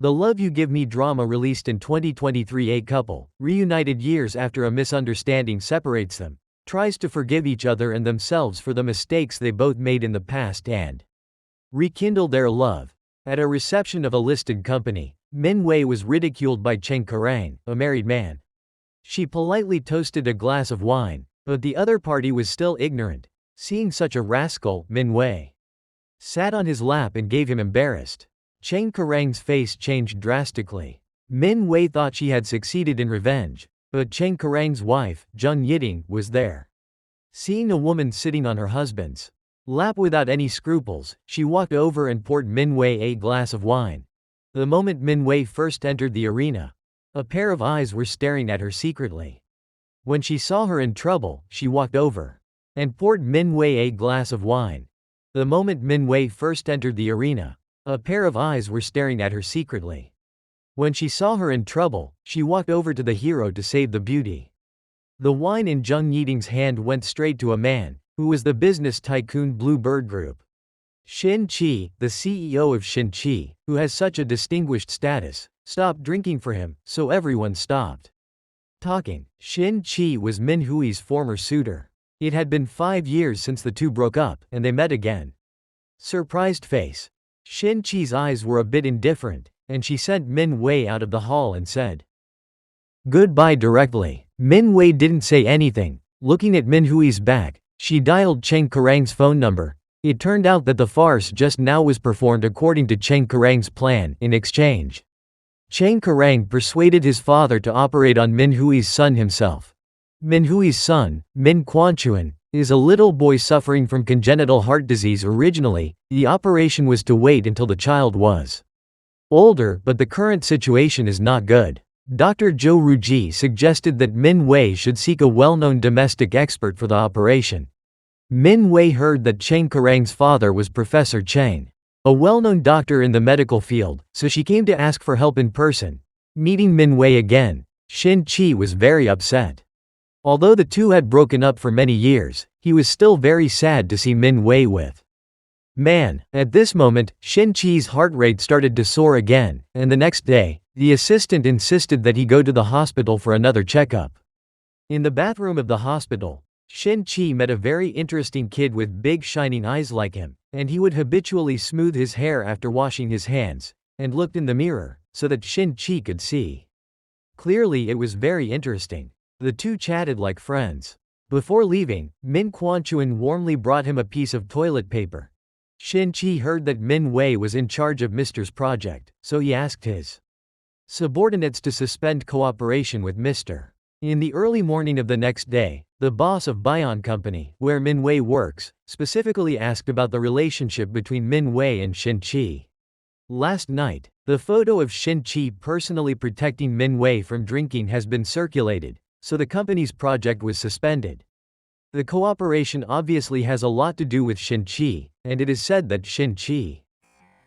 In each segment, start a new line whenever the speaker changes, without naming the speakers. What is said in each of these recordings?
The Love You Give Me drama released in 2023. A couple, reunited years after a misunderstanding separates them, tries to forgive each other and themselves for the mistakes they both made in the past and rekindle their love. At a reception of a listed company, Min Wei was ridiculed by Chen Karang, a married man. She politely toasted a glass of wine, but the other party was still ignorant. Seeing such a rascal, Min Wei sat on his lap and gave him embarrassed. Chen Karang's face changed drastically. Min Wei thought she had succeeded in revenge, but Chen Karang's wife, Zheng Yiding, was there. Seeing a woman sitting on her husband's lap without any scruples, she walked over and poured Min Wei a glass of wine. The moment Min Wei first entered the arena, a pair of eyes were staring at her secretly. When she saw her in trouble, she walked over and poured Min Wei a glass of wine. The moment Min Wei first entered the arena, a pair of eyes were staring at her secretly. When she saw her in trouble, she walked over to the hero to save the beauty. The wine in Zheng Yiding's hand went straight to a man, who was the business tycoon Blue Bird Group. Xin Qi, the CEO of Xin Qi, who has such a distinguished status, stopped drinking for him, so everyone stopped talking. Xin Qi was Min Hui's former suitor. It had been 5 years since the two broke up, and they met again. Surprised face. Xin Qi's eyes were a bit indifferent, and she sent Min Wei out of the hall and said goodbye directly. Min Wei didn't say anything. Looking at Min Hui's back, she dialed Chen Karang's phone number. It turned out that the farce just now was performed according to Chen Karang's plan. In exchange, Chen Karang persuaded his father to operate on Min Hui's son himself. Min Hui's son, Min Quanchuan, is a little boy suffering from congenital heart disease. Originally, the operation was to wait until the child was older, but the current situation is not good. Dr. Zhou Ruji suggested that Min Wei should seek a well-known domestic expert for the operation. Min Wei heard that Chen Karang's father was Professor Cheng, a well-known doctor in the medical field, so she came to ask for help in person. Meeting Min Wei again, Xin Qi was very upset. Although the two had broken up for many years, he was still very sad to see Min Wei with man. At this moment, Xin Qi's heart rate started to soar again, and the next day, the assistant insisted that he go to the hospital for another checkup. In the bathroom of the hospital, Xin Qi met a very interesting kid with big shining eyes like him, and he would habitually smooth his hair after washing his hands, and looked in the mirror, so that Xin Qi could see clearly. It was very interesting. The two chatted like friends. Before leaving, Min Quanchuan warmly brought him a piece of toilet paper. Xin Qi heard that Min Wei was in charge of Mr.'s project, so he asked his subordinates to suspend cooperation with Mr. In the early morning of the next day, the boss of Bayan Company, where Min Wei works, specifically asked about the relationship between Min Wei and Xin Qi. Last night, the photo of Xin Qi personally protecting Min Wei from drinking has been circulated, so the company's project was suspended. The cooperation obviously has a lot to do with Xin Qi, and it is said that Xin Qi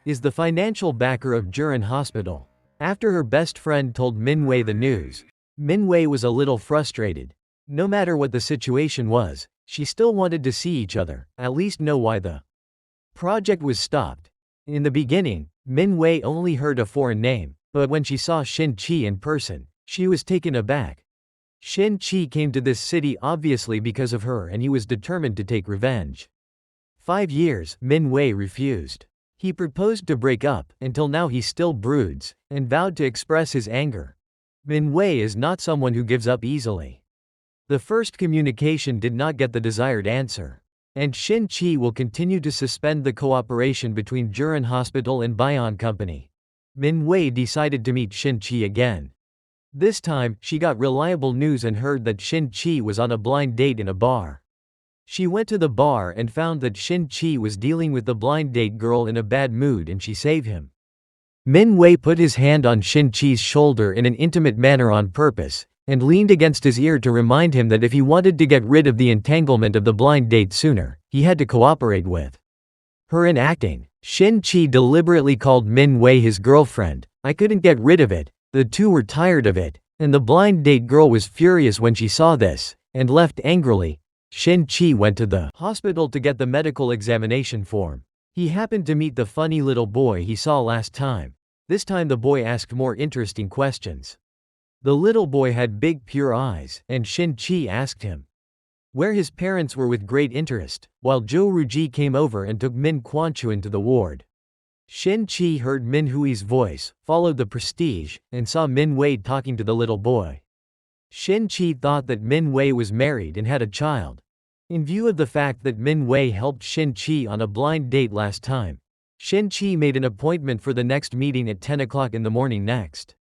is the financial backer of Juran Hospital. After her best friend told Min Wei the news, Min Wei was a little frustrated. No matter what the situation was, she still wanted to see each other, at least know why the project was stopped. In the beginning, Min Wei only heard a foreign name, but when she saw Xin Qi in person, she was taken aback. Xin Qi came to this city obviously because of her, and he was determined to take revenge. 5 years, Min Wei refused. He proposed to break up. Until now he still broods, and vowed to express his anger. Min Wei is not someone who gives up easily. The first communication did not get the desired answer, and Xin Qi will continue to suspend the cooperation between Juran Hospital and Bayan Company. Min Wei decided to meet Xin Qi again. This time, she got reliable news and heard that Xin Qi was on a blind date in a bar. She went to the bar and found that Xin Qi was dealing with the blind date girl in a bad mood, and she saved him. Min Wei put his hand on Xin Qi's shoulder in an intimate manner on purpose, and leaned against his ear to remind him that if he wanted to get rid of the entanglement of the blind date sooner, he had to cooperate with her in acting. Xin Qi deliberately called Min Wei his girlfriend. I couldn't get rid of it. The two were tired of it, and the blind date girl was furious when she saw this, and left angrily. Xin Qi went to the hospital to get the medical examination form. He happened to meet the funny little boy he saw last time. This time the boy asked more interesting questions. The little boy had big pure eyes, and Shin-chi asked him where his parents were with great interest, while Jo Ruji came over and took Min Kwanchuan to the ward. Shin-chi heard Min Hui's voice, followed the prestige, and saw Min Wei talking to the little boy. Shin-chi thought that Min Wei was married and had a child. In view of the fact that Min Wei helped Shin-chi on a blind date last time, Shin-chi made an appointment for the next meeting at 10 o'clock in the morning next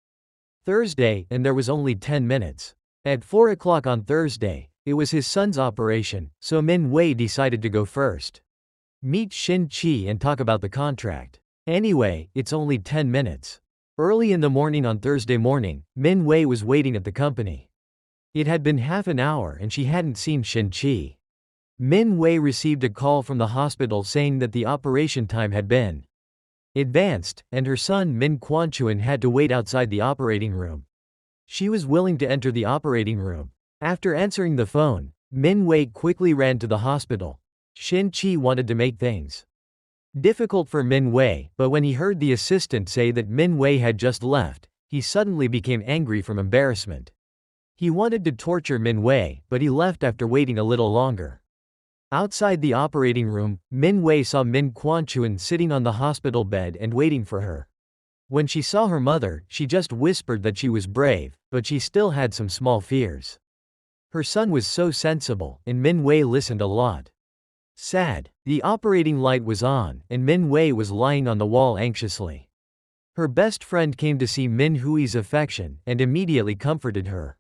Thursday, and there was only 10 minutes. At 4 o'clock on Thursday, it was his son's operation, so Min Wei decided to go first. Meet Shin-chi and talk about the contract. Anyway, it's only 10 minutes. Early in the morning on Thursday morning, Min Wei was waiting at the company. It had been half an hour and she hadn't seen Shin-chi. Min Wei received a call from the hospital saying that the operation time had been advanced, and her son Min Kwanchuan had to wait outside the operating room. She was willing to enter the operating room. After answering the phone, Min Wei quickly ran to the hospital. Shin-chi wanted to make things difficult for Min Wei, but when he heard the assistant say that Min Wei had just left, he suddenly became angry from embarrassment. He wanted to torture Min Wei, but he left after waiting a little longer. Outside the operating room, Min Wei saw Min Kwanchuan sitting on the hospital bed and waiting for her. When she saw her mother, she just whispered that she was brave, but she still had some small fears. Her son was so sensible, and Min Wei listened a lot. Sad. The operating light was on, and Min Wei was lying on the wall anxiously. Her best friend came to see Min Hui's affection, and immediately comforted her.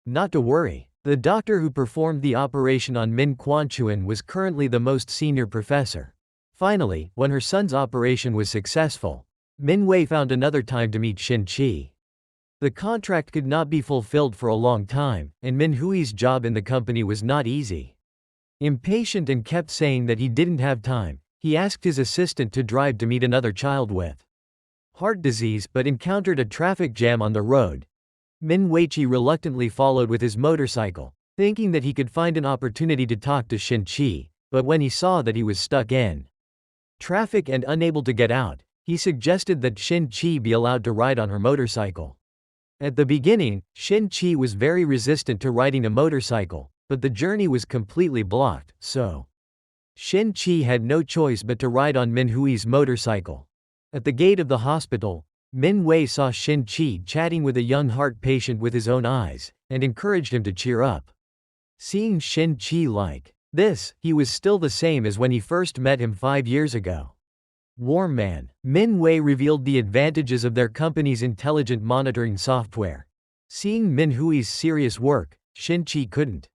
Not to worry. The doctor who performed the operation on Min Kwanchuan was currently the most senior professor. Finally, when her son's operation was successful, Min Wei found another time to meet Shin-chi. The contract could not be fulfilled for a long time, and Min Hui's job in the company was not easy. Impatient and kept saying that he didn't have time, he asked his assistant to drive to meet another child with heart disease but encountered a traffic jam on the road. Min Weichi reluctantly followed with his motorcycle, thinking that he could find an opportunity to talk to Shin-chi, but when he saw that he was stuck in traffic and unable to get out, he suggested that Shin-chi be allowed to ride on her motorcycle. At the beginning, Shin-chi was very resistant to riding a motorcycle, but the journey was completely blocked, so Shin-chi had no choice but to ride on Min Hui's motorcycle. At the gate of the hospital, Min Wei saw Shin-chi chatting with a young heart patient with his own eyes, and encouraged him to cheer up. Seeing Shin-chi like this, he was still the same as when he first met him 5 years ago. Warm man. Min Wei revealed the advantages of their company's intelligent monitoring software. Seeing Min Hui's serious work, Shin-chi couldn't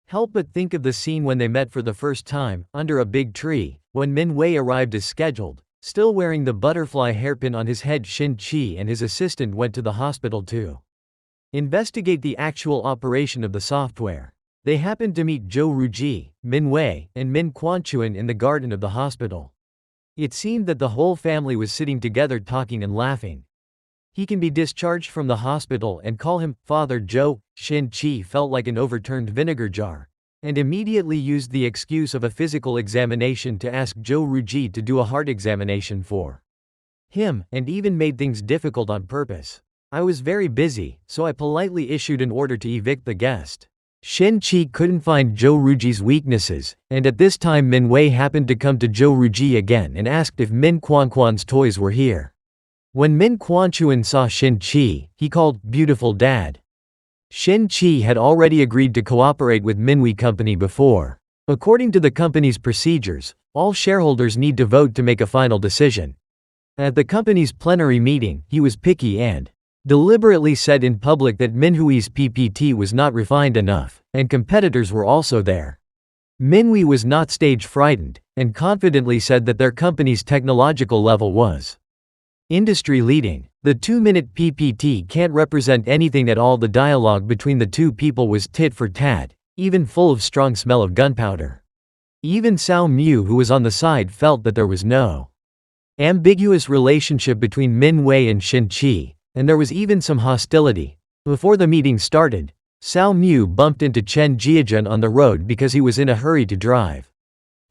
help but think of the scene when they met for the first time, under a big tree, when Min Wei arrived as scheduled. Still wearing the butterfly hairpin on his head, Shin-chi and his assistant went to the hospital to investigate the actual operation of the software. They happened to meet Jo Ruji, Min Wei, and Min Kwanchuan in the garden of the hospital. It seemed that the whole family was sitting together talking and laughing. He can be discharged from the hospital and call him Father Joe. Shin-chi felt like an overturned vinegar jar, and immediately used the excuse of a physical examination to ask Jo Ruji to do a heart examination for him, and even made things difficult on purpose. I was very busy, so I politely issued an order to evict the guest. Shin-chi couldn't find Jo Ruji's weaknesses, and at this time Min Wei happened to come to Jo Ruji again and asked if Min Kwanchuan's toys were here. When Min Kwanchuan saw Shin-chi, he called "beautiful dad." Shin-chi had already agreed to cooperate with Minwi Company before. According to the company's procedures, all shareholders need to vote to make a final decision. At the company's plenary meeting, he was picky and deliberately said in public that Minhui's PPT was not refined enough, and competitors were also there. Minwi was not stage frightened, and confidently said that their company's technological level was industry leading. The 2-minute PPT can't represent anything at all. The dialogue between the two people was tit for tat, even full of strong smell of gunpowder. Even Cao Mu, who was on the side, felt that there was no ambiguous relationship between Min Wei and Shin-chi, and there was even some hostility. Before the meeting started, Cao Mu bumped into Chen Jiajun on the road because he was in a hurry to drive.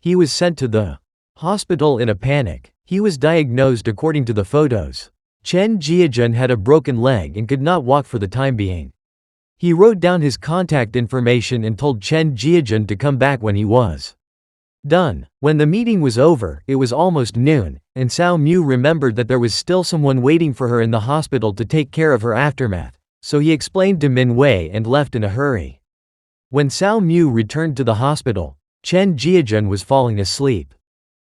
He was sent to the hospital in a panic. He was diagnosed according to the photos. Chen Jiajun had a broken leg and could not walk for the time being. He wrote down his contact information and told Chen Jiajun to come back when he was done. When the meeting was over, it was almost noon, and Cao Mu remembered that there was still someone waiting for her in the hospital to take care of her aftermath, so he explained to Min Wei and left in a hurry. When Cao Mu returned to the hospital, Chen Jiajun was falling asleep.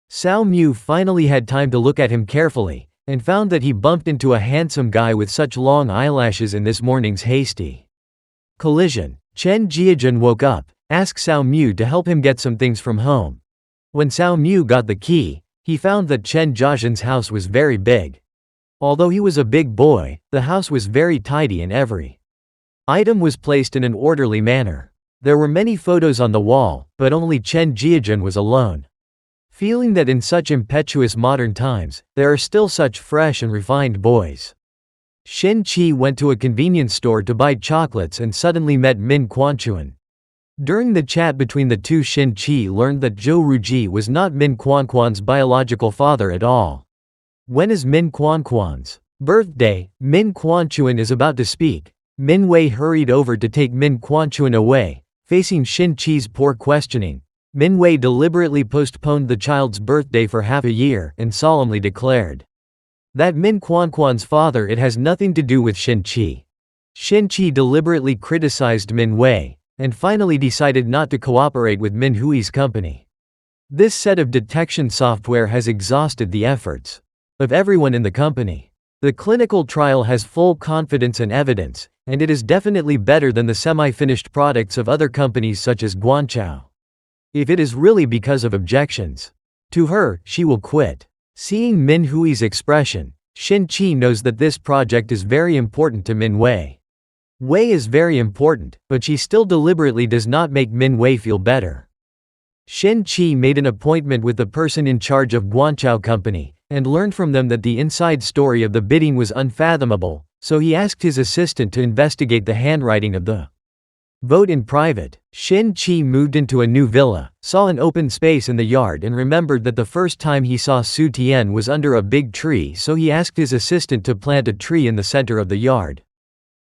Cao Mu finally had time to look at him carefully, and found that he bumped into a handsome guy with such long eyelashes in this morning's hasty collision. Chen Jiajun woke up, asked Cao Mu to help him get some things from home. When Cao Mu got the key, he found that Chen Jiajun's house was very big. Although he was a big boy, the house was very tidy and every item was placed in an orderly manner. There were many photos on the wall, but only Chen Jiajun was alone. Feeling that in such impetuous modern times, there are still such fresh and refined boys. Xin Qi went to a convenience store to buy chocolates and suddenly met Min Quanchuan. During the chat between the two, Xin Qi learned that Zhou Ruji was not Min Quanquan's biological father at all. When is Min Quanquan's birthday? Min Quanchuan is about to speak. Min Wei hurried over to take Min Quanchuan away. Facing Xin Qi's poor questioning, Min Wei deliberately postponed the child's birthday for half a year and solemnly declared that Min Quanquan's father, it has nothing to do with Xin Qi. Xin Qi deliberately criticized Min Wei, and finally decided not to cooperate with Min Hui's company. This set of detection software has exhausted the efforts of everyone in the company. The clinical trial has full confidence and evidence, and it is definitely better than the semi-finished products of other companies such as Guanchao. If it is really because of objections to her, she will quit. Seeing Min Hui's expression, Xin Qi knows that this project is very important to Min Wei. Wei is very important, but she still deliberately does not make Min Wei feel better. Xin Qi made an appointment with the person in charge of Guanchao Company, and learned from them that the inside story of the bidding was unfathomable, so he asked his assistant to investigate the handwriting of the vote in private. Xin Qi moved into a new villa, saw an open space in the yard and remembered that the first time he saw Su Tian was under a big tree, so he asked his assistant to plant a tree in the center of the yard.